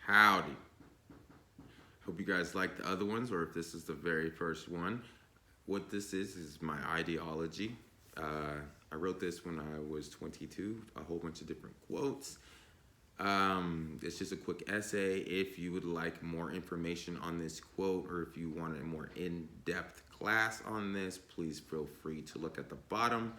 Howdy. Hope you guys like the other ones, or if this is the very first one. What this is my ideology. I wrote this when I was 22, a whole bunch of different quotes. It's just a quick essay. If you would like more information on this quote, or if you want a more in-depth class on this, please feel free to look at the bottom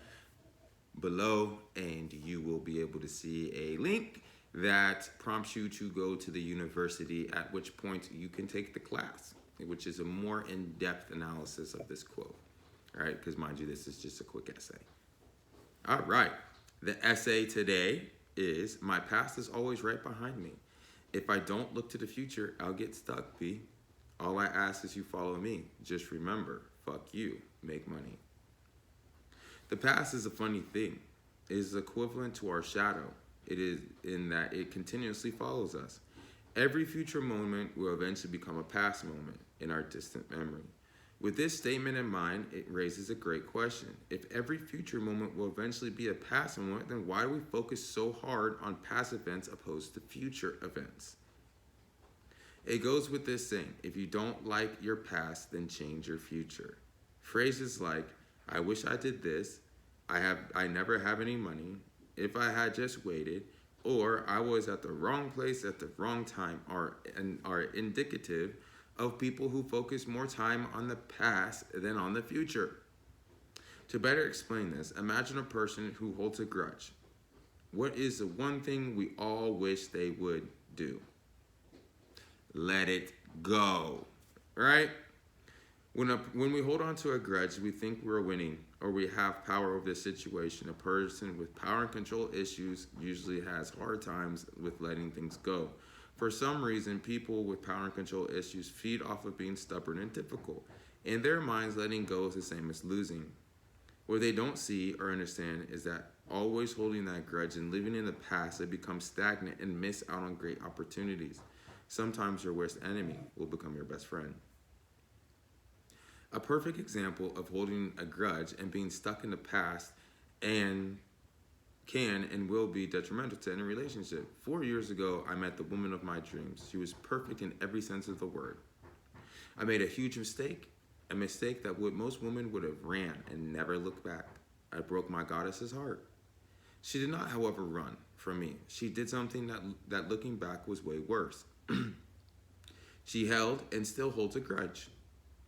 below, and you will be able to see a link that prompts you to go to the university, at which point you can take the class, which is a more in-depth analysis of this quote. All right, because mind you, this is just a quick essay. All right, the essay today is my past is always right behind me. If I don't look to the future, I'll get stuck, B. All I ask is you follow me. Just remember, fuck you, make money. The past is a funny thing. It is equivalent to our shadow. It is in that it continuously follows us. Every future moment will eventually become a past moment in our distant memory. With this statement in mind, it raises a great question. If every future moment will eventually be a past moment, then why do we focus so hard on past events opposed to future events? It goes with this saying, if you don't like your past, then change your future. Phrases like, I wish I did this, I never have any money, if I had just waited, or I was at the wrong place at the wrong time are indicative of people who focus more time on the past than on the future. To better explain this, imagine a person who holds a grudge. What is the one thing we all wish they would do? Let it go, right? When we hold on to a grudge, we think we're winning or we have power over the situation. A person with power and control issues usually has hard times with letting things go. For some reason, people with power and control issues feed off of being stubborn and difficult. In their minds, letting go is the same as losing. What they don't see or understand is that always holding that grudge and living in the past, they become stagnant and miss out on great opportunities. Sometimes your worst enemy will become your best friend. A perfect example of holding a grudge and being stuck in the past and can and will be detrimental to any relationship. 4 years ago, I met the woman of my dreams. She was perfect in every sense of the word. I made a huge mistake, a mistake that most women would have ran and never looked back. I broke my goddess's heart. She did not, however, run from me. She did something that looking back was way worse. She held and still holds a grudge.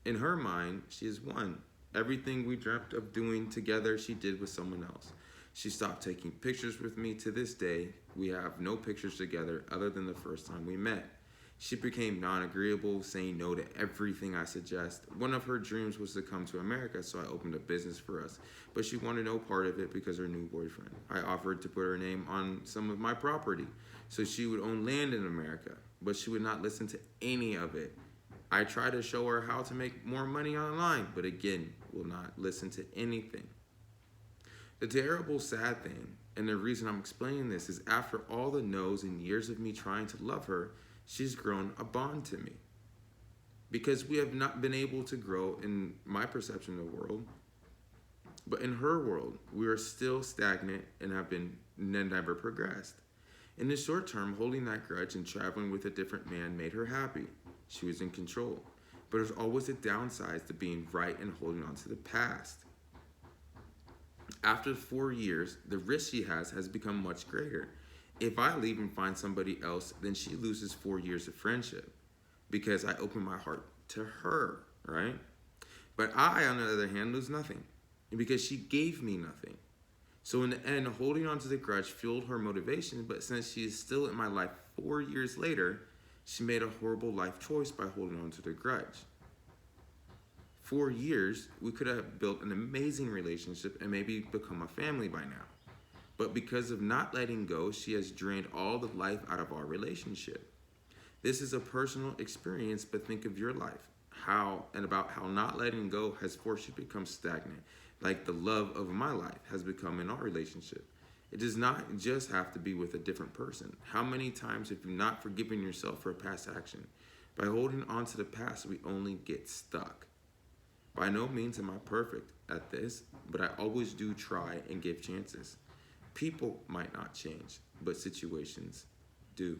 In her mind, she has won. Everything we dreamt of doing together, she did with someone else. She stopped taking pictures with me. To this day, we have no pictures together other than the first time we met. She became non-agreeable, saying no to everything I suggest. One of her dreams was to come to America, so I opened a business for us. But she wanted no part of it because of her new boyfriend. I offered to put her name on some of my property, so she would own land in America, but she would not listen to any of it. I tried to show her how to make more money online, but again, will not listen to anything. The terrible, sad thing, and the reason I'm explaining this, is after all the no's and years of me trying to love her, she's grown a bond to me. Because we have not been able to grow in my perception of the world, but in her world, we are still stagnant and have never progressed. In the short term, holding that grudge and traveling with a different man made her happy. She was in control. But there's always a downside to being right and holding on to the past. After 4 years, the risk she has become much greater. If I leave and find somebody else, then she loses 4 years of friendship because I open my heart to her, right? But I, on the other hand, lose nothing because she gave me nothing. So in the end, holding on to the grudge fueled her motivation, but since she is still in my life 4 years later, she made a horrible life choice by holding on to the grudge. 4 years, we could have built an amazing relationship and maybe become a family by now. But because of not letting go, she has drained all the life out of our relationship. This is a personal experience, but think of your life. About how not letting go has forced you to become stagnant, like the love of my life has become in our relationship. It does not just have to be with a different person. How many times have you not forgiven yourself for a past action? By holding on to the past, we only get stuck. By no means am I perfect at this, but I always do try and give chances. People might not change, but situations do.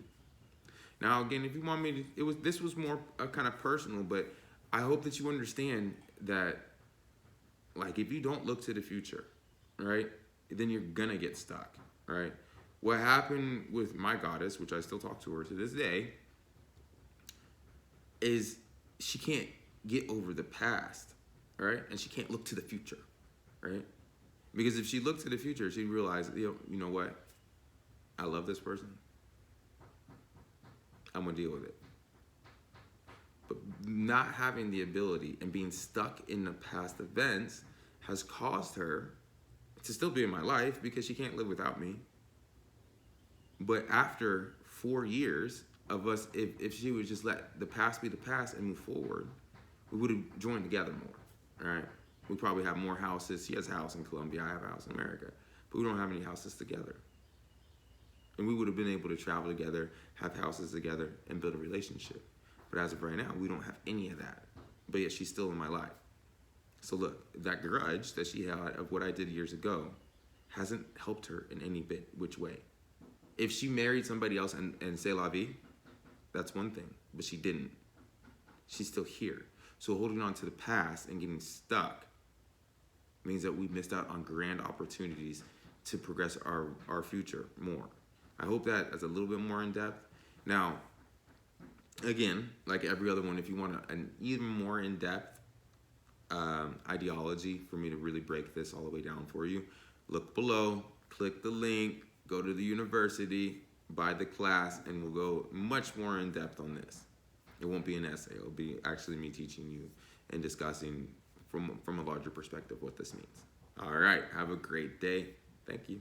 Now, again, if you want me to, this was more kind of personal, but I hope that you understand that, like, if you don't look to the future, right, then you're gonna get stuck, right? What happened with my goddess, which I still talk to her to this day, is she can't get over the past, right? And she can't look to the future, right? Because if she looked to the future, she'd realize, you know what? I love this person. I'm gonna deal with it. But not having the ability and being stuck in the past events has caused her to still be in my life because she can't live without me. But after 4 years of us, if she would just let the past be the past and move forward, we would have joined together more, all right? We probably have more houses. She has a house in Colombia, I have a house in America, but we don't have any houses together. And we would have been able to travel together, have houses together, and build a relationship. But as of right now, we don't have any of that. But yet she's still in my life. So look, that grudge that she had of what I did years ago hasn't helped her in any bit which way. If she married somebody else and c'est la vie, that's one thing. But she didn't. She's still here. So holding on to the past and getting stuck means that we missed out on grand opportunities to progress our future more. I hope that is a little bit more in depth. Now, again, like every other one, if you want an even more in depth ideology for me to really break this all the way down for you, look below, click the link, go to the university, buy the class, and we'll go much more in depth on this. It won't be an essay. It'll be actually me teaching you and discussing from a larger perspective what this means. All right. Have a great day. Thank you.